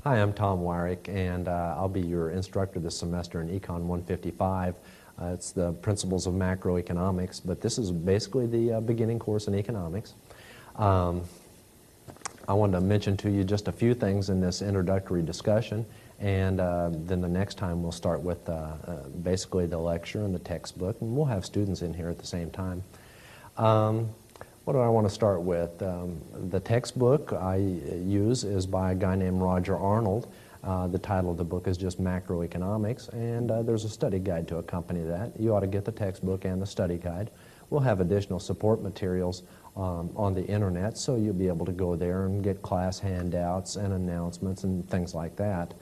Hi, I'm Tom Wyrick, and I'll be your instructor this semester in Econ 155. It's the Principles of Macroeconomics, but this is basically the beginning course in economics. I wanted to mention to you just a few things in this introductory discussion, and then the next time we'll start with basically the lecture and the textbook, and we'll have students in here at the same time. What do I want to start with? The textbook I use is by a guy named Roger Arnold. The title of the book is just Macroeconomics, and there's a study guide to accompany that. You ought to get the textbook and the study guide. We'll have additional support materials on the internet, so you'll be able to go there and get class handouts and announcements and things like that.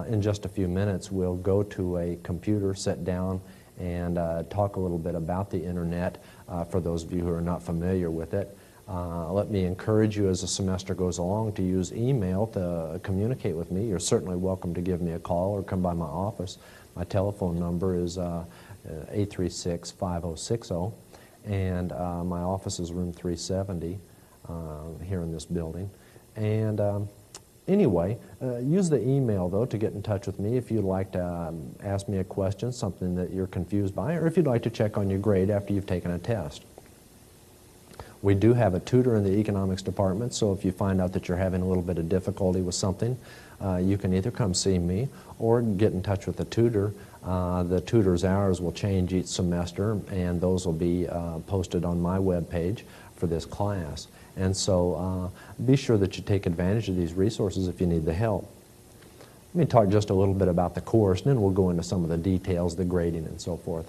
In just a few minutes, we'll go to a computer, sit down, and talk a little bit about the internet for those of you who are not familiar with it. Let me encourage you as the semester goes along to use email to communicate with me. You're certainly welcome to give me a call or come by my office. My telephone number is 836-5060, and my office is room 370 here in this building. And anyway, use the email, though, to get in touch with me if you'd like to ask me a question, something that you're confused by, or if you'd like to check on your grade after you've taken a test. We do have a tutor in the economics department, so if you find out that you're having a little bit of difficulty with something, you can either come see me or get in touch with the tutor. The tutor's hours will change each semester, and those will be posted on my webpage for this class. And so be sure that you take advantage of these resources if you need the help. Let me talk just a little bit about the course, and then we'll go into some of the details, the grading, and so forth.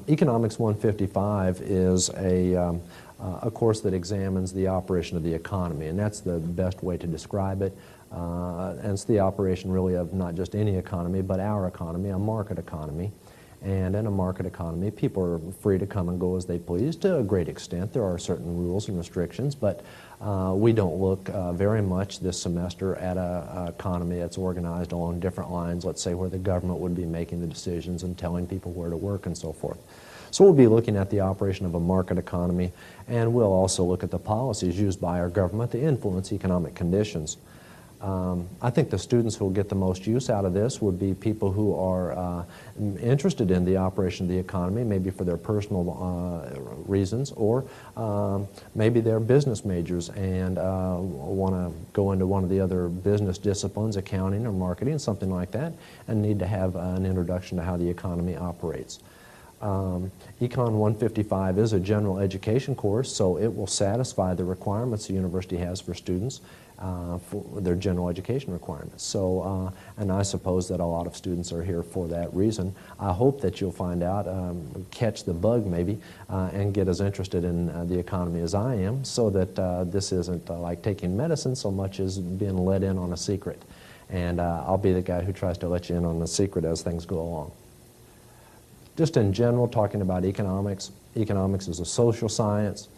Economics 155 is a course that examines the operation of the economy, and that's the best way to describe it. And it's the operation really of not just any economy, but our economy, a market economy. And in a market economy, people are free to come and go as they please to a great extent. There are certain rules and restrictions, but we don't look very much this semester at an economy that's organized along different lines, let's say where the government would be making the decisions and telling people where to work and so forth. So we'll be looking at the operation of a market economy, and we'll also look at the policies used by our government to influence economic conditions. I think the students who will get the most use out of this would be people who are interested in the operation of the economy, maybe for their personal reasons, or maybe they're business majors and want to go into one of the other business disciplines, accounting or marketing, something like that, and need to have an introduction to how the economy operates. Econ 155 is a general education course, so it will satisfy the requirements the university has for students, for their general education requirements. So, and I suppose that a lot of students are here for that reason. I hope that you'll find out, catch the bug maybe, and get as interested in the economy as I am, so that this isn't like taking medicine so much as being let in on a secret. And I'll be the guy who tries to let you in on the secret as things go along. Just in general, talking about economics, economics is a social science.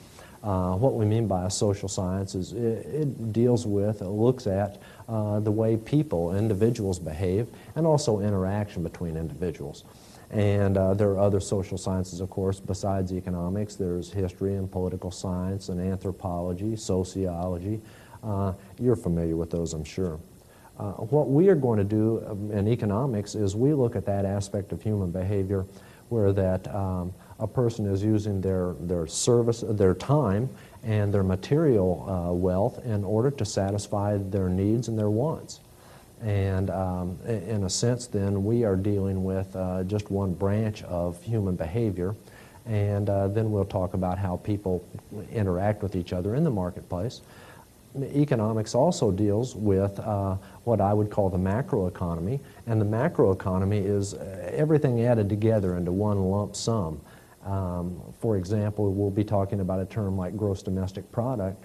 What we mean by a social science is it deals with, it looks at the way people, individuals behave, and also interaction between individuals. And there are other social sciences, of course, besides economics. There's history and political science and anthropology, sociology. You're familiar with those, I'm sure. What we are going to do in economics is we look at that aspect of human behavior where that a person is using their time and their material wealth in order to satisfy their needs and their wants. And in a sense, then, we are dealing with just one branch of human behavior, and then we'll talk about how people interact with each other in the marketplace. Economics also deals with what I would call the macroeconomy, and the macroeconomy is everything added together into one lump sum. For example, we'll be talking about a term like gross domestic product.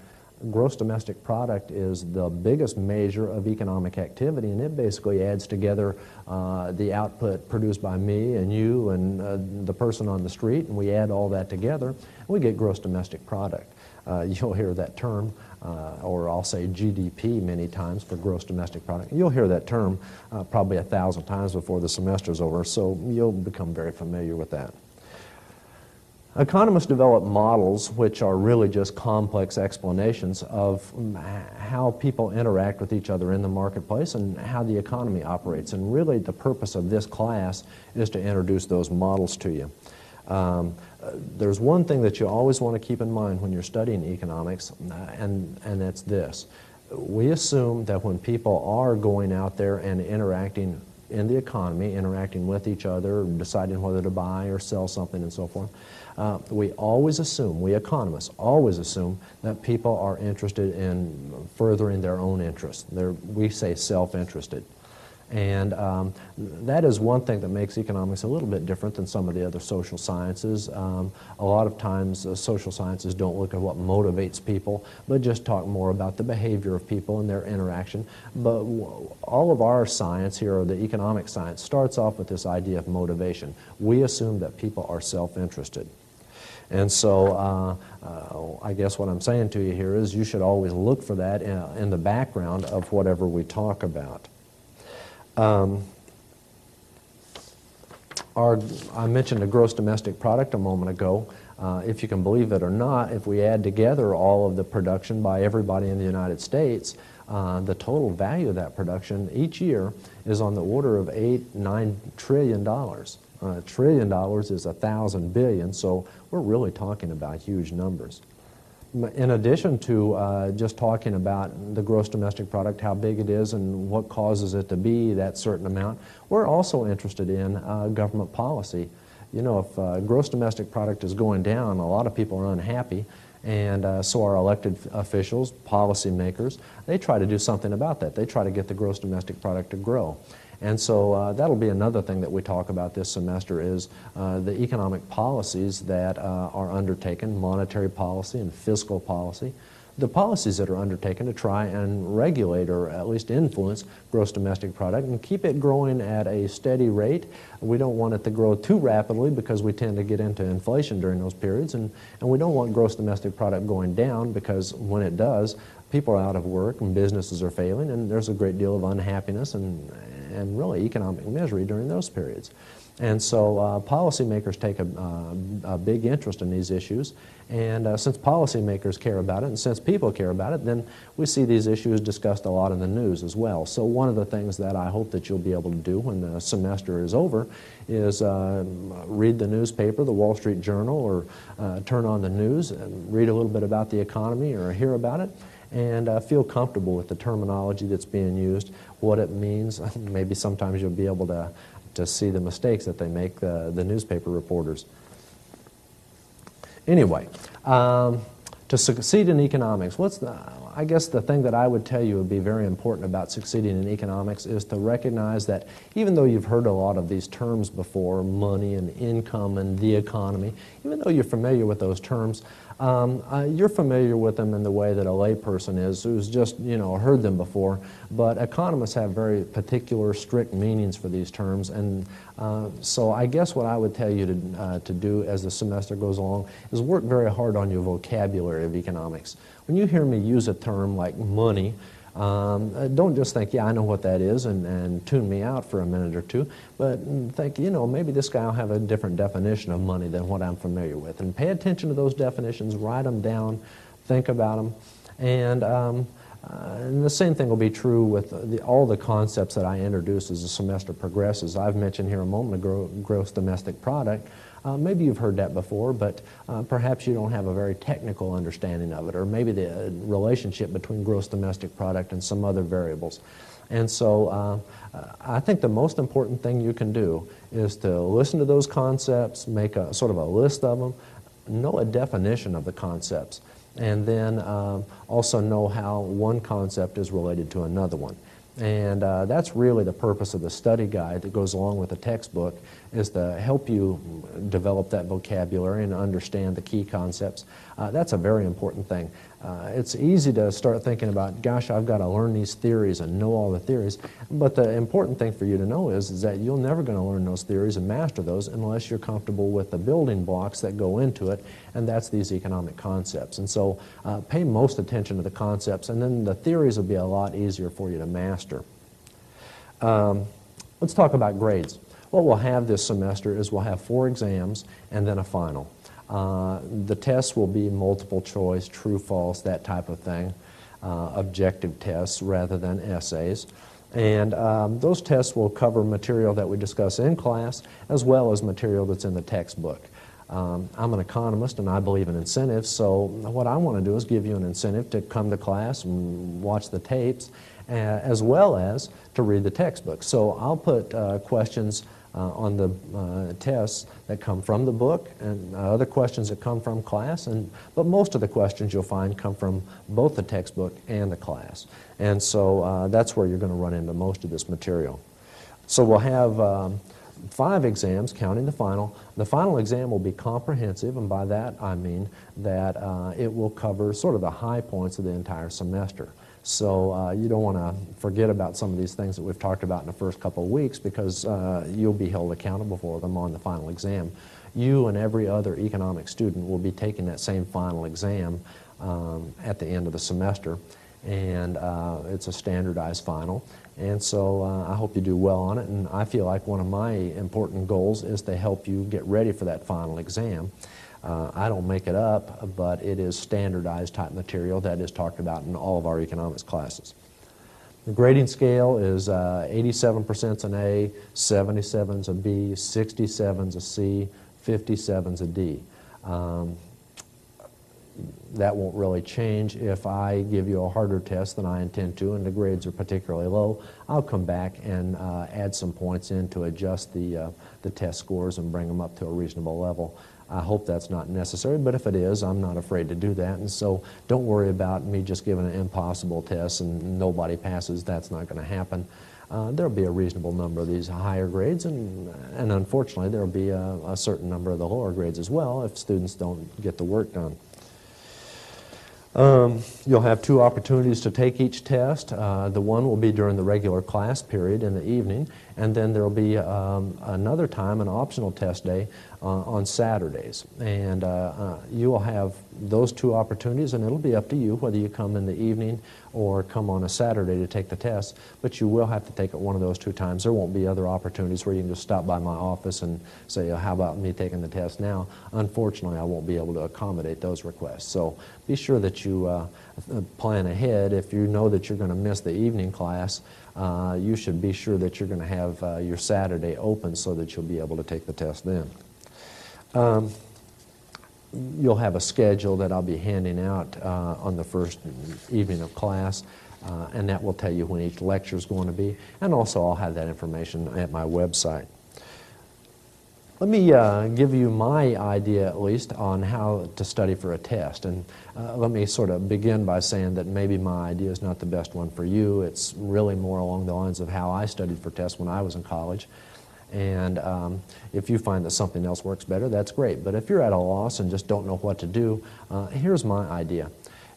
Gross domestic product is the biggest measure of economic activity, and it basically adds together the output produced by me and you and the person on the street, and we add all that together, and we get gross domestic product. You'll hear that term, or I'll say GDP many times for gross domestic product. You'll hear that term probably 1,000 times before the semester's over, so you'll become very familiar with that. Economists develop models which are really just complex explanations of how people interact with each other in the marketplace and how the economy operates. And really the purpose of this class is to introduce those models to you. There's one thing that you always want to keep in mind when you're studying economics, and that's this. We assume that when people are going out there and interacting in the economy, interacting with each other, deciding whether to buy or sell something and so forth, we always assume, we economists always assume that people are interested in furthering their own interests. We say self-interested. And that is one thing that makes economics a little bit different than some of the other social sciences. A lot of times social sciences don't look at what motivates people, but just talk more about the behavior of people and their interaction. But all of our science here, or the economic science, starts off with this idea of motivation. We assume that people are self-interested. And so I guess what I'm saying to you here is you should always look for that in the background of whatever we talk about. I mentioned the gross domestic product a moment ago. If you can believe it or not, if we add together all of the production by everybody in the United States, the total value of that production each year is on the order of $9 trillion. $1 trillion is 1,000 billion, so we're really talking about huge numbers. In addition to just talking about the gross domestic product, how big it is and what causes it to be that certain amount, we're also interested in government policy. You know, if gross domestic product is going down, a lot of people are unhappy, and so are elected officials, policymakers. They try to do something about that. They try to get the gross domestic product to grow. And so that'll be another thing that we talk about this semester is the economic policies that are undertaken, monetary policy and fiscal policy. The policies that are undertaken to try and regulate or at least influence gross domestic product and keep it growing at a steady rate. We don't want it to grow too rapidly because we tend to get into inflation during those periods, and we don't want gross domestic product going down because when it does, people are out of work and businesses are failing, and there's a great deal of unhappiness and really economic misery during those periods. And so policymakers take a big interest in these issues, and since policymakers care about it and since people care about it, then we see these issues discussed a lot in the news as well. So one of the things that I hope that you'll be able to do when the semester is over is read the newspaper, the Wall Street Journal, or turn on the news and read a little bit about the economy or hear about it, and feel comfortable with the terminology that's being used, what it means. Maybe sometimes you'll be able to see the mistakes that they make, the newspaper reporters. Anyway, to succeed in economics, I guess the thing that I would tell you would be very important about succeeding in economics is to recognize that even though you've heard a lot of these terms before, money and income and the economy, even though you're familiar with those terms, you're familiar with them in the way that a layperson is who's just, heard them before. But economists have very particular, strict meanings for these terms. And so I guess what I would tell you to do as the semester goes along is work very hard on your vocabulary of economics. When you hear me use a term like money, don't just think, yeah, I know what that is, and tune me out for a minute or two, but think, maybe this guy will have a different definition of money than what I'm familiar with. And pay attention to those definitions, write them down, think about them, and the same thing will be true with all the concepts that I introduce as the semester progresses. I've mentioned here a moment ago gross domestic product. Maybe you've heard that before, but perhaps you don't have a very technical understanding of it, or maybe the relationship between gross domestic product and some other variables. And so I think the most important thing you can do is to listen to those concepts, make a sort of a list of them, know a definition of the concepts, and then also know how one concept is related to another one. And that's really the purpose of the study guide that goes along with the textbook, is to help you develop that vocabulary and understand the key concepts. That's a very important thing. It's easy to start thinking about, gosh, I've got to learn these theories and know all the theories. But the important thing for you to know is that you're never going to learn those theories and master those unless you're comfortable with the building blocks that go into it, and that's these economic concepts. And so pay most attention to the concepts, and then the theories will be a lot easier for you to master. Let's talk about grades. What we'll have this semester is we'll have 4 exams and then a final. The tests will be multiple choice, true, false, that type of thing, objective tests rather than essays. And those tests will cover material that we discuss in class as well as material that's in the textbook. I'm an economist and I believe in incentives, so what I want to do is give you an incentive to come to class and watch the tapes as well as to read the textbook. So I'll put questions on the tests that come from the book and other questions that come from class, but most of the questions you'll find come from both the textbook and the class. And so that's where you're going to run into most of this material. So we'll have 5 exams, counting the final. The final exam will be comprehensive, and by that I mean that it will cover sort of the high points of the entire semester. So you don't want to forget about some of these things that we've talked about in the first couple of weeks, because you'll be held accountable for them on the final exam. You and every other economics student will be taking that same final exam at the end of the semester, and it's a standardized final. And so I hope you do well on it, and I feel like one of my important goals is to help you get ready for that final exam. I don't make it up, but it is standardized type material that is talked about in all of our economics classes. The grading scale is 87%'s an A, 77's a B, 67's a C, 57's a D. That won't really change. If I give you a harder test than I intend to and the grades are particularly low, I'll come back and add some points in to adjust the test scores and bring them up to a reasonable level. I hope that's not necessary, but if it is, I'm not afraid to do that. And so don't worry about me just giving an impossible test and nobody passes. That's not going to happen. There'll be a reasonable number of these higher grades, and unfortunately there'll be a certain number of the lower grades as well if students don't get the work done. You'll have 2 opportunities to take each test. The one will be during the regular class period in the evening, and then there will be another time, an optional test day, on Saturdays. And you will have those 2 opportunities, and it'll be up to you whether you come in the evening or come on a Saturday to take the test, but you will have to take it one of those 2 times. There won't be other opportunities where you can just stop by my office and say, how about me taking the test now? Unfortunately, I won't be able to accommodate those requests. So be sure that you plan ahead. If you know that you're going to miss the evening class, you should be sure that you're going to have your Saturday open so that you'll be able to take the test then. You'll have a schedule that I'll be handing out on the first evening of class, and that will tell you when each lecture is going to be, and also I'll have that information at my website. Let me give you my idea, at least, on how to study for a test. And let me sort of begin by saying that maybe my idea is not the best one for you. It's really more along the lines of how I studied for tests when I was in college. And if you find that something else works better, that's great. But if you're at a loss and just don't know what to do, here's my idea.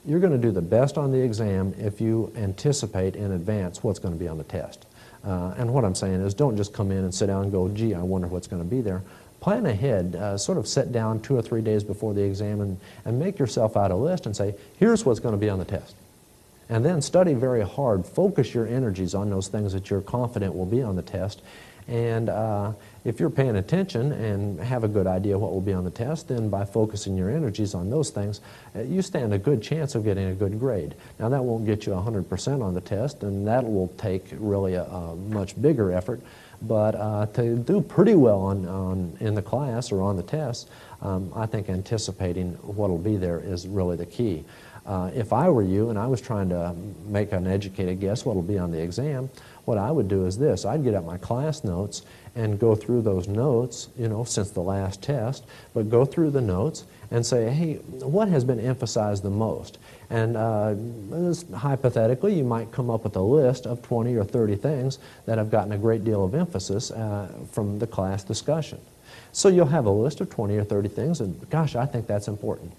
You're going to do the best on the exam if you anticipate in advance what's going to be on the test. And what I'm saying is, don't just come in and sit down and go, gee, I wonder what's going to be there. Plan ahead, sort of sit down 2 or 3 days before the exam and make yourself out a list and say, here's what's going to be on the test. And then study very hard. Focus your energies on those things that you're confident will be on the test. And if you're paying attention and have a good idea what will be on the test, then by focusing your energies on those things, you stand a good chance of getting a good grade. Now that won't get you 100% on the test, and that will take really a much bigger effort, but to do pretty well in the class or on the test, I think anticipating what will be there is really the key. If I were you and I was trying to make an educated guess what will be on the exam, what I would do is this. I'd get out my class notes and go through those notes, you know, since the last test, but go through the notes and say, hey, what has been emphasized the most? And hypothetically, you might come up with a list of 20 or 30 things that have gotten a great deal of emphasis from the class discussion. So you'll have a list of 20 or 30 things, and gosh, I think that's important.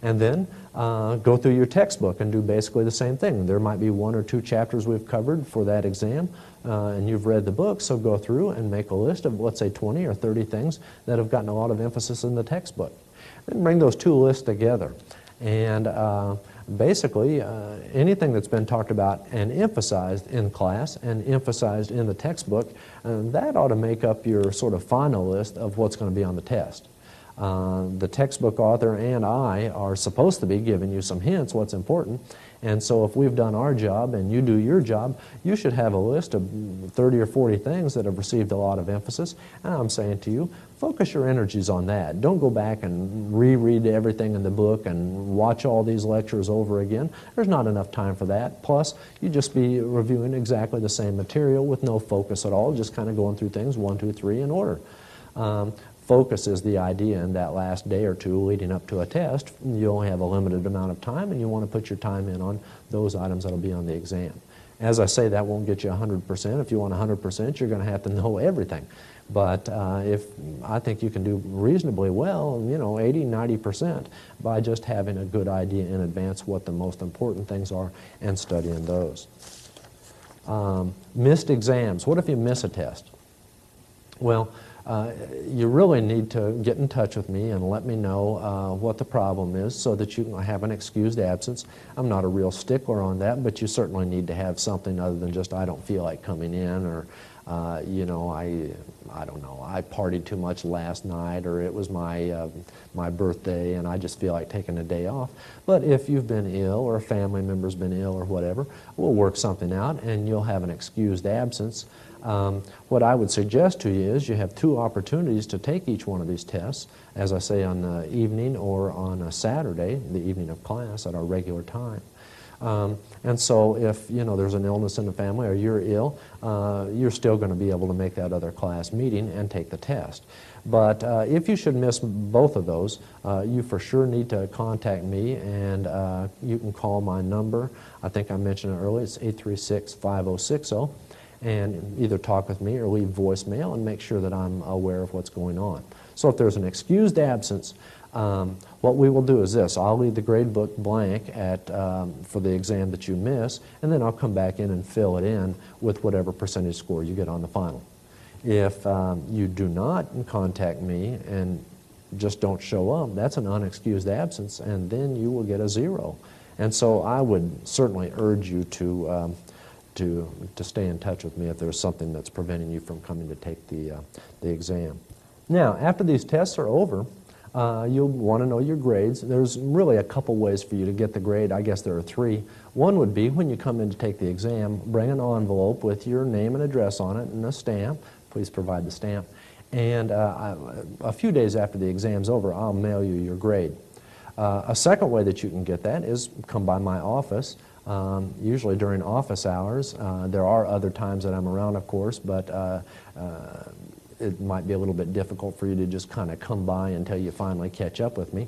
And then go through your textbook and do basically the same thing. There might be 1 or 2 chapters we've covered for that exam, and you've read the book, so go through and make a list of, let's say, 20 or 30 things that have gotten a lot of emphasis in the textbook. Then bring those 2 lists together. And basically, anything that's been talked about and emphasized in class and emphasized in the textbook, that ought to make up your sort of final list of what's going to be on the test. The textbook author and I are supposed to be giving you some hints what's important. And so if we've done our job and you do your job, you should have a list of 30 or 40 things that have received a lot of emphasis. And I'm saying to you, focus your energies on that. Don't go back and reread everything in the book and watch all these lectures over again. There's not enough time for that. Plus, you just be reviewing exactly the same material with no focus at all, just kind of going through things 1, 2, 3 in order. Focus is the idea in that last day or two leading up to a test. You only have a limited amount of time, and you want to put your time in on those items that will be on the exam. As I say, that won't get you 100%. If you want 100%, you're going to have to know everything. But if I think you can do reasonably well, 80, 90% by just having a good idea in advance what the most important things are and studying those. Missed exams. What if you miss a test? Well, you really need to get in touch with me and let me know what the problem is so that you can have an excused absence. I'm not a real stickler on that, but you certainly need to have something other than just I don't feel like coming in, or I don't know, I partied too much last night, or it was my birthday and I just feel like taking a day off. But if you've been ill or a family member's been ill or whatever, we'll work something out and you'll have an excused absence. What I would suggest to you is you have 2 opportunities to take each one of these tests, as I say, on the evening or on a Saturday, the evening of class at our regular time. And so if, there's an illness in the family or you're ill, you're still going to be able to make that other class meeting and take the test. But if you should miss both of those, you for sure need to contact me, and you can call my number. I think I mentioned it earlier. It's 836-5060. And either talk with me or leave voicemail and make sure that I'm aware of what's going on. So if there's an excused absence, what we will do is this. I'll leave the grade book blank for the exam that you miss, and then I'll come back in and fill it in with whatever percentage score you get on the final. If you do not contact me and just don't show up, that's an unexcused absence, and then you will get a 0. And so I would certainly urge you to stay in touch with me if there's something that's preventing you from coming to take the exam. Now, after these tests are over, you'll want to know your grades. There's really a couple ways for you to get the grade. I guess there are 3. One would be when you come in to take the exam, bring an envelope with your name and address on it and a stamp. Please provide the stamp. And a few days after the exam's over, I'll mail you your grade. A second way that you can get that is come by my office. Usually during office hours. There are other times that I'm around, of course, but it might be a little bit difficult for you to just kind of come by until you finally catch up with me.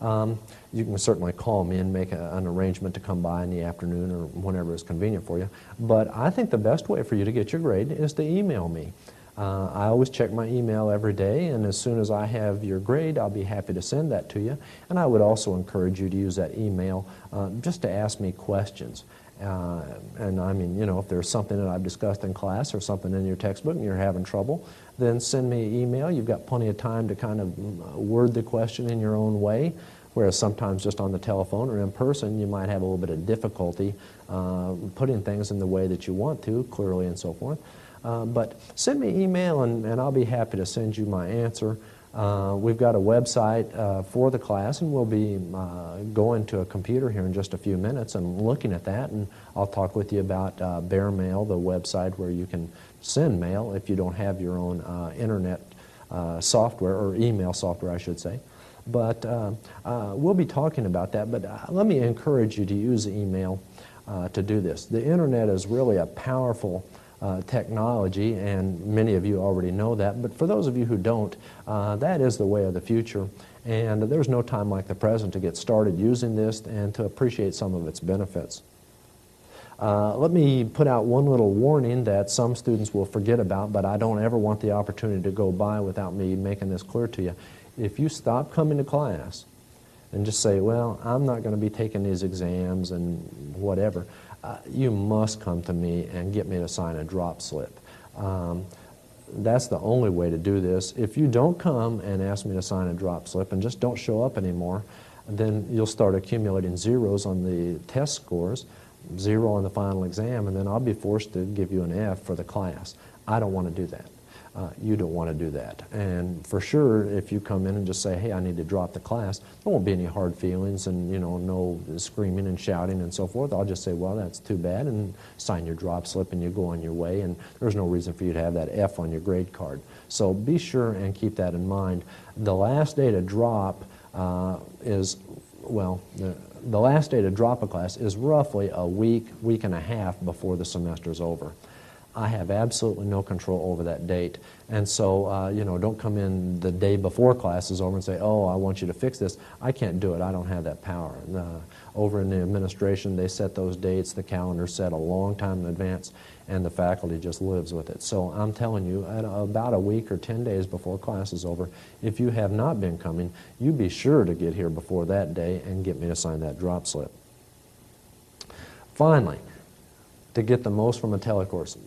You can certainly call me and make an arrangement to come by in the afternoon or whenever is convenient for you. But I think the best way for you to get your grade is to email me. I always check my email every day, and as soon as I have your grade, I'll be happy to send that to you. And I would also encourage you to use that email just to ask me questions. And I mean, if there's something that I've discussed in class or something in your textbook and you're having trouble, then send me an email. You've got plenty of time to kind of word the question in your own way, whereas sometimes just on the telephone or in person, you might have a little bit of difficulty putting things in the way that you want to, clearly and so forth. But send me an email and I'll be happy to send you my answer. We've got a website for the class, and we'll be going to a computer here in just a few minutes and looking at that, and I'll talk with you about Bear Mail, the website where you can send mail if you don't have your own internet software, or email software, I should say. But we'll be talking about that, but let me encourage you to use the email to do this. The internet is really a powerful technology, and many of you already know that, but for those of you who don't, that is the way of the future, and there's no time like the present to get started using this and to appreciate some of its benefits. Let me put out one little warning that some students will forget about, but I don't ever want the opportunity to go by without me making this clear to you. If you stop coming to class and just say, well, I'm not going to be taking these exams and whatever, you must come to me and get me to sign a drop slip. That's the only way to do this. If you don't come and ask me to sign a drop slip and just don't show up anymore, then you'll start accumulating zeros on the test scores, 0 on the final exam, and then I'll be forced to give you an F for the class. I don't want to do that. You don't want to do that. And for sure, if you come in and just say, hey, I need to drop the class, there won't be any hard feelings and, no screaming and shouting and so forth. I'll just say, well, that's too bad, and sign your drop slip and you go on your way, and there's no reason for you to have that F on your grade card. So be sure and keep that in mind. The last day to drop the last day to drop a class is roughly a week and a half before the semester is over. I have absolutely no control over that date. And so, don't come in the day before class is over and say, oh, I want you to fix this. I can't do it. I don't have that power. Over in the administration, they set those dates. The calendar's set a long time in advance, and the faculty just lives with it. So I'm telling you, at about a week or 10 days before class is over, if you have not been coming, you be sure to get here before that day and get me to sign that drop slip. Finally, to get the most from a telecourse.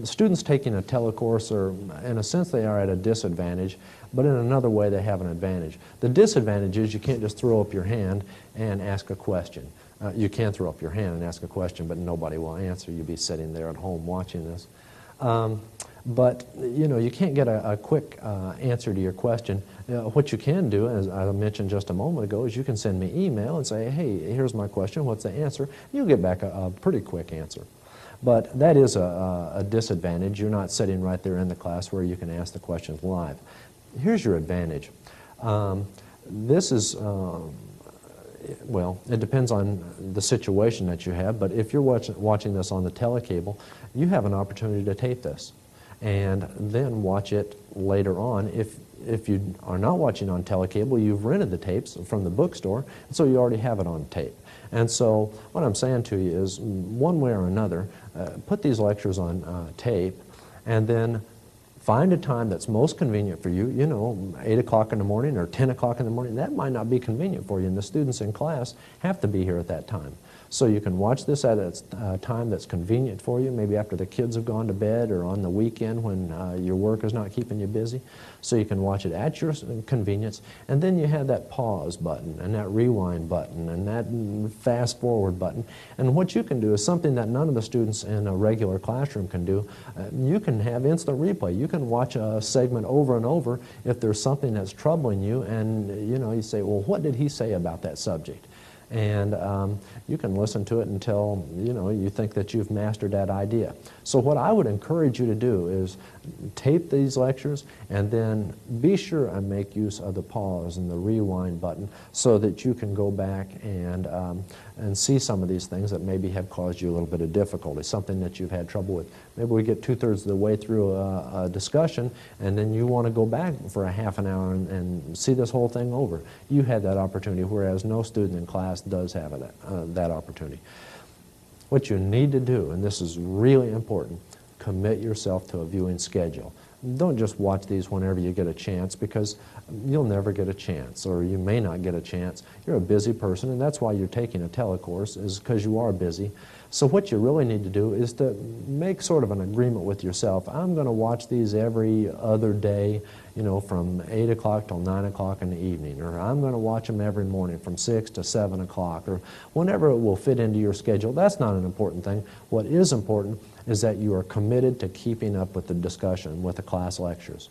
Students taking a telecourse are, in a sense, they are at a disadvantage, but in another way, they have an advantage. The disadvantage is you can't just throw up your hand and ask a question. You can throw up your hand and ask a question, but nobody will answer. You'll be sitting there at home watching this. But, you can't get a quick answer to your question. What you can do, as I mentioned just a moment ago, is you can send me email and say, hey, here's my question, what's the answer? You'll get back a pretty quick answer. But that is a disadvantage. You're not sitting right there in the class where you can ask the questions live. Here's your advantage. This is, it depends on the situation that you have, but if you're watching this on the telecable, you have an opportunity to tape this and then watch it later on. If you are not watching on telecable, you've rented the tapes from the bookstore, and so you already have it on tape. And so what I'm saying to you is, one way or another, put these lectures on tape, and then find a time that's most convenient for you. 8 o'clock in the morning or 10 o'clock in the morning, that might not be convenient for you, and the students in class have to be here at that time. So you can watch this at a time that's convenient for you, maybe after the kids have gone to bed or on the weekend when your work is not keeping you busy. So you can watch it at your convenience, and then you have that pause button and that rewind button and that fast forward button. And what you can do is something that none of the students in a regular classroom can do. You can have instant replay. You can watch a segment over and over if there's something that's troubling you, and you say, well, what did he say about that subject? And you can listen to it until you think that you've mastered that idea. So what I would encourage you to do is tape these lectures and then be sure and make use of the pause and the rewind button so that you can go back and see some of these things that maybe have caused you a little bit of difficulty, something that you've had trouble with. Maybe we get 2/3 of the way through a discussion, and then you want to go back for a half an hour and see this whole thing over. You had that opportunity, whereas no student in class does have that opportunity. What you need to do, and this is really important, commit yourself to a viewing schedule. Don't just watch these whenever you get a chance, because you'll never get a chance, or you may not get a chance. You're a busy person, and that's why you're taking a telecourse, is because you are busy. So what you really need to do is to make sort of an agreement with yourself. I'm going to watch these every other day, from 8 o'clock till 9 o'clock in the evening, or I'm going to watch them every morning from 6 to 7 o'clock, or whenever it will fit into your schedule. That's not an important thing. What is important is that you are committed to keeping up with the discussion, with the class lectures.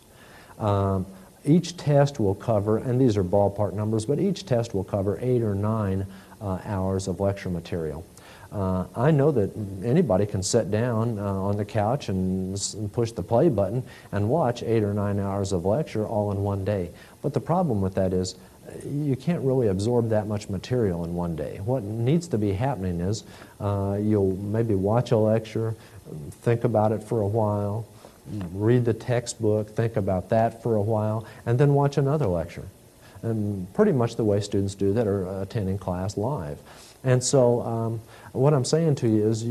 Each test will cover, and these are ballpark numbers, but each test will cover 8 or 9 hours of lecture material. I know that anybody can sit down on the couch and push the play button and watch 8 or 9 hours of lecture all in one day. But the problem with that is you can't really absorb that much material in one day. What needs to be happening is you'll maybe watch a lecture, think about it for a while, read the textbook, think about that for a while, and then watch another lecture. And pretty much the way students do that are attending class live. And so what I'm saying to you is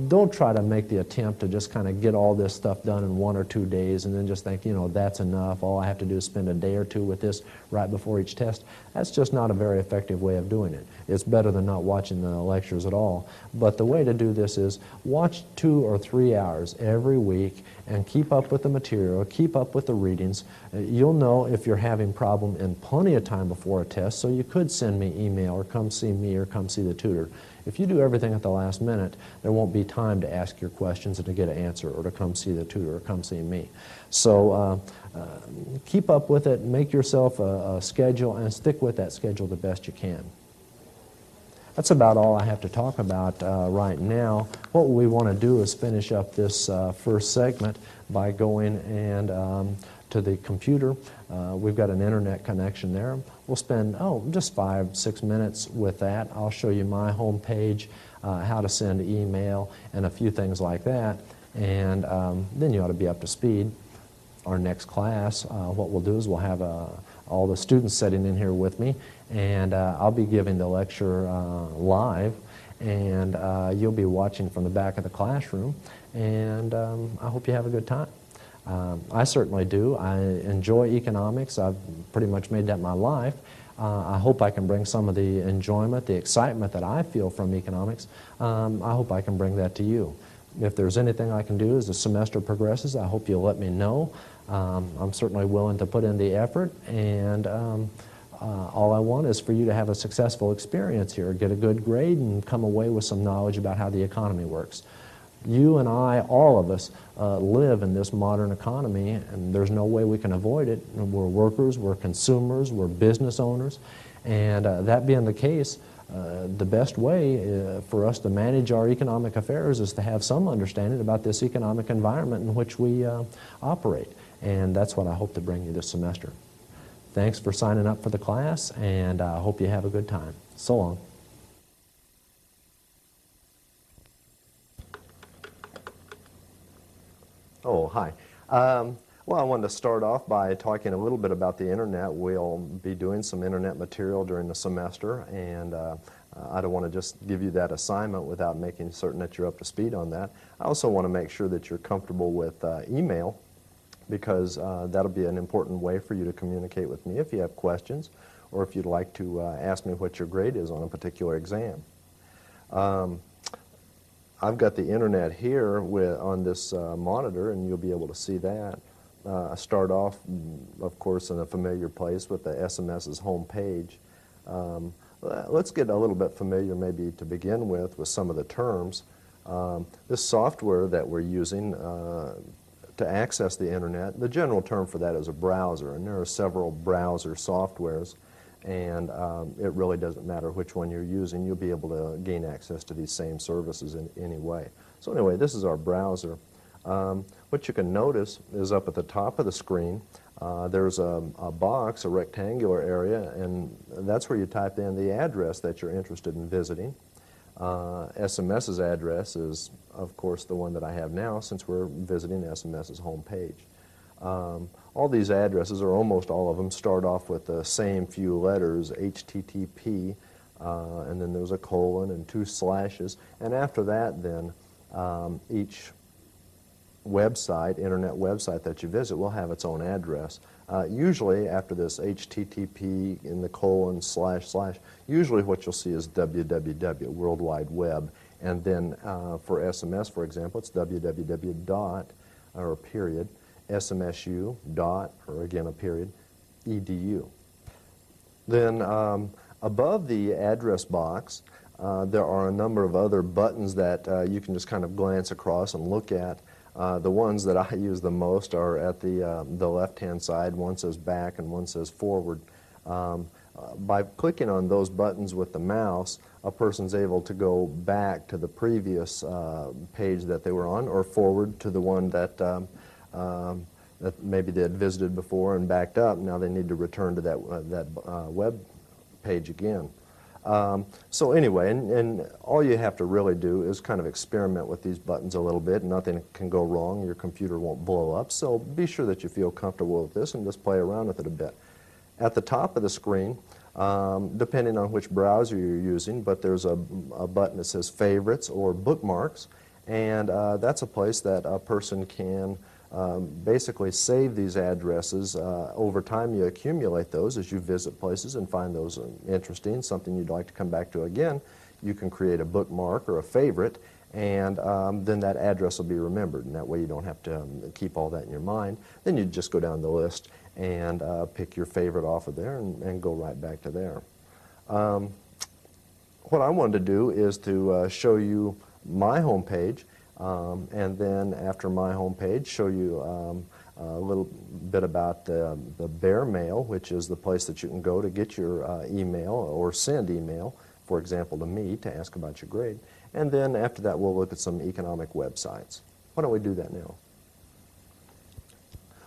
don't try to make the attempt to just kind of get all this stuff done in 1 or 2 days and then just think, that's enough. All I have to do is spend a day or two with this right before each test. That's just not a very effective way of doing it. It's better than not watching the lectures at all. But the way to do this is watch 2 or 3 hours every week and keep up with the material, keep up with the readings. You'll know if you're having problem in plenty of time before a test, so you could send me email or come see me or come see the tutor. If you do everything at the last minute, there won't be time to ask your questions and to get an answer or to come see the tutor or come see me. So keep up with it, make yourself a schedule, and stick with that schedule the best you can. That's about all I have to talk about right now. What we want to do is finish up this first segment by going and to the computer. We've got an internet connection there. We'll spend, just 5-6 minutes with that. I'll show you my home page, how to send email, and a few things like that. And then you ought to be up to speed. Our next class, what we'll do is we'll have all the students sitting in here with me, and I'll be giving the lecture live, and you'll be watching from the back of the classroom, and I hope you have a good time. I certainly do. I enjoy economics. I've pretty much made that my life. I hope I can bring some of the enjoyment, the excitement that I feel from economics. I hope I can bring that to you. If there's anything I can do as the semester progresses, I hope you'll let me know. I'm certainly willing to put in the effort, and all I want is for you to have a successful experience here, get a good grade, and come away with some knowledge about how the economy works. You and I, all of us, live in this modern economy, and there's no way we can avoid it. We're workers, we're consumers, we're business owners, and that being the case, the best way for us to manage our economic affairs is to have some understanding about this economic environment in which we operate, and that's what I hope to bring you this semester. Thanks for signing up for the class, and I hope you have a good time. So long. Oh, hi. Well, I wanted to start off by talking a little bit about the internet. We'll be doing some internet material during the semester, and I don't want to just give you that assignment without making certain that you're up to speed on that. I also want to make sure that you're comfortable with email, because that'll be an important way for you to communicate with me if you have questions, or if you'd like to ask me what your grade is on a particular exam. I've got the internet here on this monitor, and you'll be able to see that. I start off, of course, in a familiar place with the SMS's home page. Let's get a little bit familiar, maybe to begin with some of the terms. This software that we're using to access the internet, the general term for that is a browser, and there are several browser softwares, and it really doesn't matter which one you're using. You'll be able to gain access to these same services in any way. So anyway, this is our browser. What you can notice is up at the top of the screen, there's a box, a rectangular area, and that's where you type in the address that you're interested in visiting. SMS's address is, of course, the one that I have now, since we're visiting SMS's home page. All these addresses, or almost all of them, start off with the same few letters, HTTP, and then there's a colon and 2 slashes, and after that then each website, internet website that you visit will have its own address. Usually after this HTTP in the colon / usually what you'll see is www, World Wide Web, and then for SMS, for example, it's www dot, or a period, smsu dot, or again a period, edu. Then above the address box, there are a number of other buttons that you can just kind of glance across and look at. The ones that I use the most are at the left-hand side. One says back and one says forward. By clicking on those buttons with the mouse, a person's able to go back to the previous page that they were on, or forward to the one that maybe they had visited before and backed up. Now they need to return to that web page again. So anyway, and all you have to really do is kind of experiment with these buttons a little bit. Nothing can go wrong. Your computer won't blow up. So be sure that you feel comfortable with this and just play around with it a bit. At the top of the screen, depending on which browser you're using, but there's a button that says Favorites or Bookmarks, and that's a place that a person can basically save these addresses. Over time you accumulate those as you visit places and find those interesting, something you'd like to come back to again. You can create a bookmark or a favorite, and then that address will be remembered, and that way you don't have to keep all that in your mind. Then you just go down the list and pick your favorite off of there and go right back to there. what I wanted to do is to show you my home page, and then after my home page, show you a little bit about the Bear Mail, which is the place that you can go to get your email or send email, for example, to me to ask about your grade. And then after that, we'll look at some economic websites. Why don't we do that now?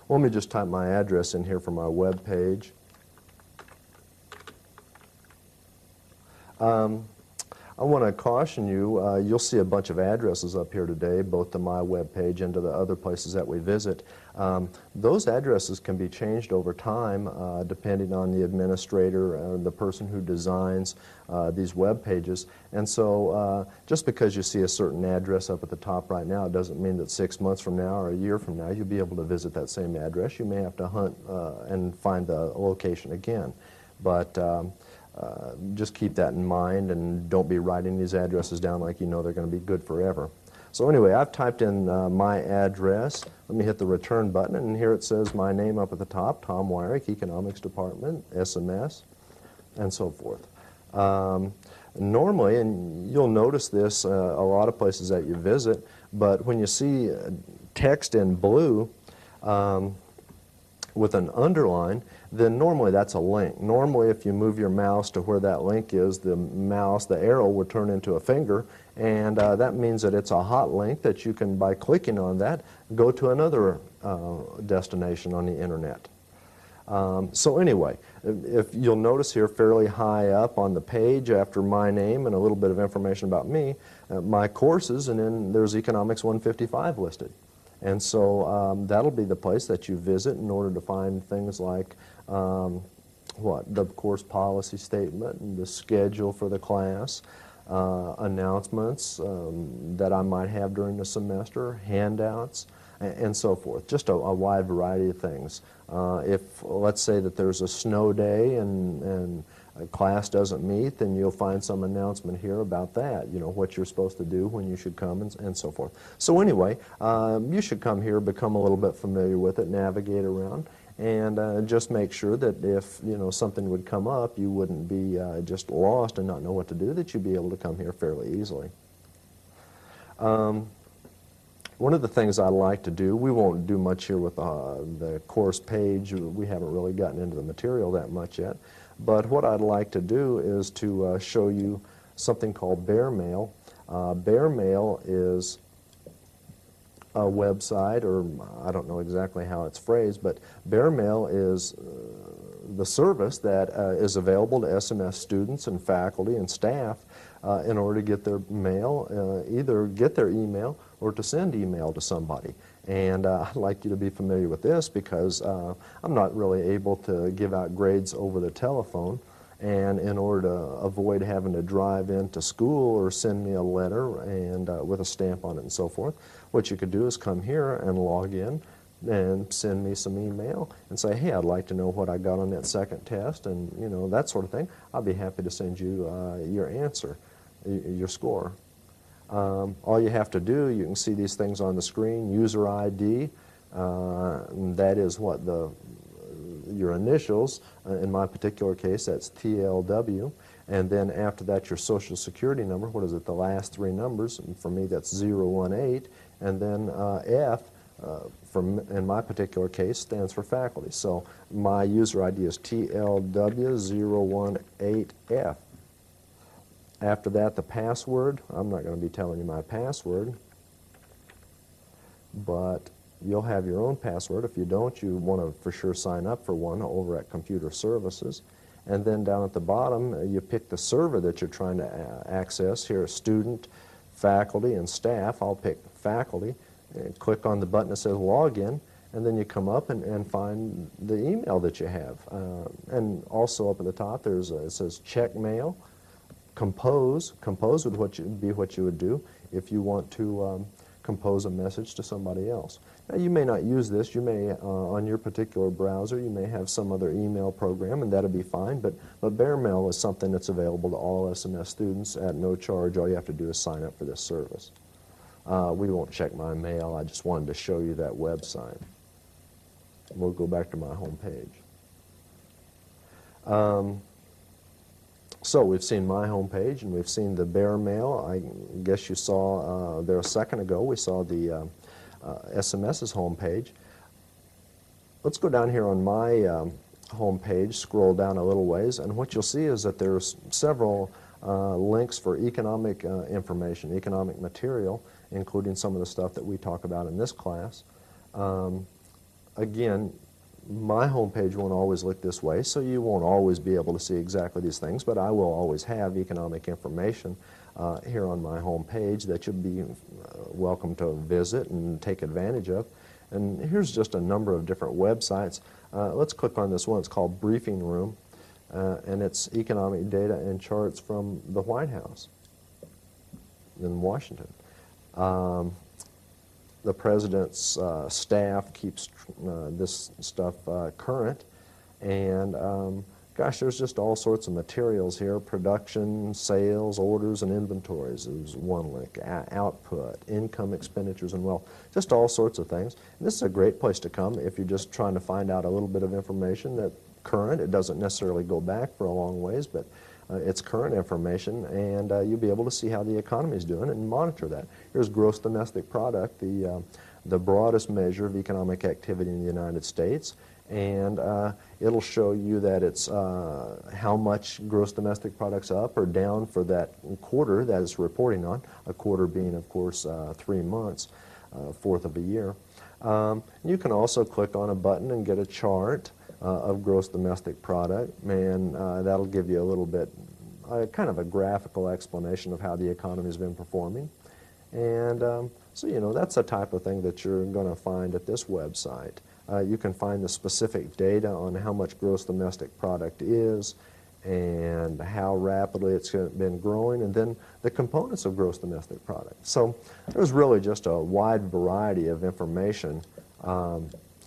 Well, let me just type my address in here for my web page. I want to caution you, you'll see a bunch of addresses up here today, both to my web page and to the other places that we visit. Those addresses can be changed over time depending on the administrator and the person who designs these web pages. And so just because you see a certain address up at the top right now, it doesn't mean that 6 months from now or a year from now you'll be able to visit that same address. You may have to hunt and find the location again. But just keep that in mind and don't be writing these addresses down like you know they're going to be good forever. So anyway, I've typed in my address. Let me hit the return button, and here it says my name up at the top, Tom Wyrick, Economics Department, SMS, and so forth. Normally, and you'll notice this a lot of places that you visit, but when you see text in blue with an underline, then normally that's a link. Normally if you move your mouse to where that link is, the arrow will turn into a finger, and that means that it's a hot link that you can, by clicking on that, go to another destination on the internet. So anyway, if you'll notice here fairly high up on the page after my name and a little bit of information about me, my courses, and then there's Economics 155 listed. And so that'll be the place that you visit in order to find things like the course policy statement and the schedule for the class, announcements that I might have during the semester, handouts, and so forth. Just a wide variety of things. If, let's say that there's a snow day and a class doesn't meet, then you'll find some announcement here about that, you know, what you're supposed to do, when you should come, and so forth. So anyway, you should come here, become a little bit familiar with it, navigate around, and just make sure that if, you know, something would come up, you wouldn't be just lost and not know what to do, that you'd be able to come here fairly easily. One of the things I like to do, we won't do much here with the course page, we haven't really gotten into the material that much yet, but what I'd like to do is to show you something called Bear Mail. Bear Mail is a website, or I don't know exactly how it's phrased, but Bear Mail is the service that is available to SMS students and faculty and staff in order to get their mail, either get their email or to send email to somebody. And I'd like you to be familiar with this because I'm not really able to give out grades over the telephone, and in order to avoid having to drive into school or send me a letter and with a stamp on it and so forth, what you could do is come here and log in and send me some email and say, hey, I'd like to know what I got on that second test, and you know, that sort of thing. I'll be happy to send you your answer, your score. All you have to do, you can see these things on the screen, user ID, that is what your initials, in my particular case that's TLW, and then after that your social security number, what is it, the last three numbers, and for me that's 018, and then F, in my particular case, stands for faculty. So my user ID is TLW018F. After that, the password, I'm not going to be telling you my password, but you'll have your own password. If you don't, you want to for sure sign up for one over at Computer Services. And then down at the bottom, you pick the server that you're trying to access. Here, student, faculty, and staff. I'll pick faculty, and click on the button that says login, and then you come up and find the email that you have. And also up at the top, it says check mail. Compose would be what you would do if you want to compose a message to somebody else. Now, you may not use this. You may, on your particular browser, you may have some other email program, and that'll be fine, but Bear Mail is something that's available to all SMS students at no charge. All you have to do is sign up for this service. We won't check my mail. I just wanted to show you that website. We'll go back to my home page. So we've seen my homepage and we've seen the Bear Mail. I guess you saw there a second ago, we saw the SMS's homepage. Let's go down here on my homepage, scroll down a little ways, and what you'll see is that there's several links for economic information, economic material, including some of the stuff that we talk about in this class. Again, my homepage won't always look this way, so you won't always be able to see exactly these things, but I will always have economic information here on my homepage that you'll be welcome to visit and take advantage of. And here's just a number of different websites. Let's click on this one. It's called Briefing Room, and it's economic data and charts from the White House in Washington. The President's staff keeps this stuff current, and gosh, there's just all sorts of materials here. Production, sales, orders, and inventories is one link. Output, income, expenditures, and wealth. Just all sorts of things. And this is a great place to come if you're just trying to find out a little bit of information that's current. It doesn't necessarily go back for a long ways, but it's current information, and you'll be able to see how the economy is doing and monitor that. Here's gross domestic product, the broadest measure of economic activity in the United States, and it'll show you that it's how much gross domestic product's up or down for that quarter that it's reporting on, a quarter being, of course, 3 months, fourth of a year. You can also click on a button and get a chart of gross domestic product, and that'll give you a little bit, kind of a graphical explanation of how the economy has been performing. And so, you know, that's the type of thing that you're going to find at this website. You can find the specific data on how much gross domestic product is and how rapidly it's been growing, and then the components of gross domestic product. So there's really just a wide variety of information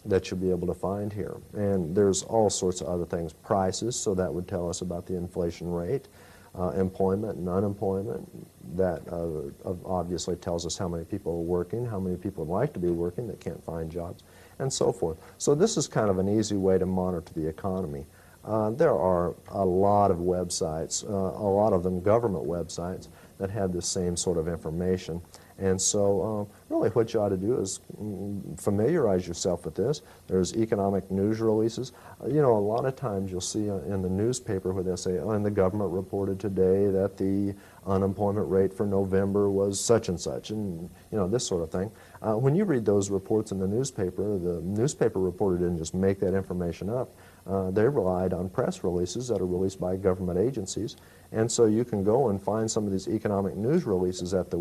that you'll be able to find here. And there's all sorts of other things. Prices, so that would tell us about the inflation rate. Employment and unemployment, that obviously tells us how many people are working, how many people would like to be working that can't find jobs, and so forth. So this is kind of an easy way to monitor the economy. There are a lot of websites, a lot of them government websites, that have the same sort of information. And so really what you ought to do is familiarize yourself with this. There's economic news releases. You know, a lot of times you'll see in the newspaper where they say, oh, and the government reported today that the unemployment rate for November was such and such, and you know, this sort of thing. When you read those reports in the newspaper reporter didn't just make that information up. They relied on press releases that are released by government agencies. And so you can go and find some of these economic news releases at the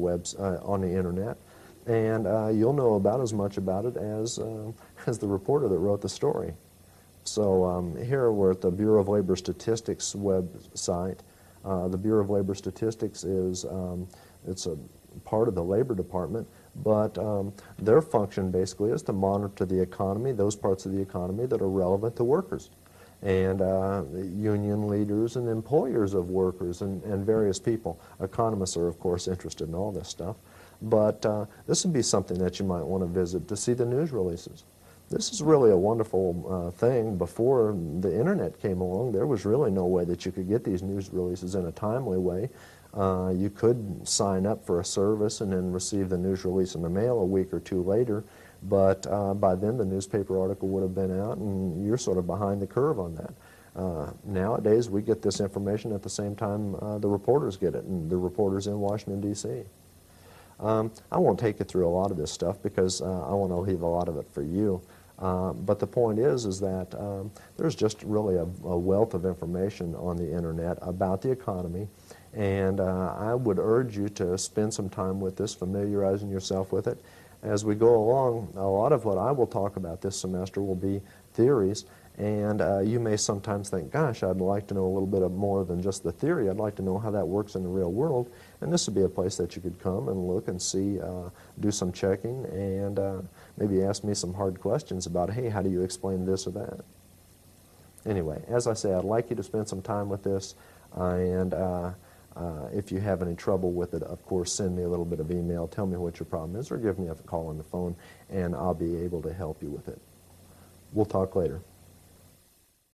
on the internet, and you'll know about as much about it as the reporter that wrote the story. So here we're at the Bureau of Labor Statistics website. The Bureau of Labor Statistics is it's a part of the Labor Department, but their function basically is to monitor the economy, those parts of the economy that are relevant to workers, and union leaders and employers of workers and various people. Economists are, of course, interested in all this stuff. But this would be something that you might want to visit to see the news releases. This is really a wonderful thing. Before the internet came along, there was really no way that you could get these news releases in a timely way. You could sign up for a service and then receive the news release in the mail a week or two later, but by then the newspaper article would have been out and you're sort of behind the curve on that. Nowadays we get this information at the same time the reporters get it, and the reporters in Washington, D.C. I won't take you through a lot of this stuff because I want to leave a lot of it for you. But the point is that there's just really a wealth of information on the internet about the economy, and I would urge you to spend some time with this, familiarizing yourself with it. As we go along, a lot of what I will talk about this semester will be theories, and you may sometimes think, gosh, I'd like to know a little bit more than just the theory. I'd like to know how that works in the real world, and this would be a place that you could come and look and see, do some checking, and maybe ask me some hard questions about, hey, how do you explain this or that? Anyway, as I say, I'd like you to spend some time with this, and if you have any trouble with it, of course, send me a little bit of email, tell me what your problem is, or give me a call on the phone, and I'll be able to help you with it. We'll talk later.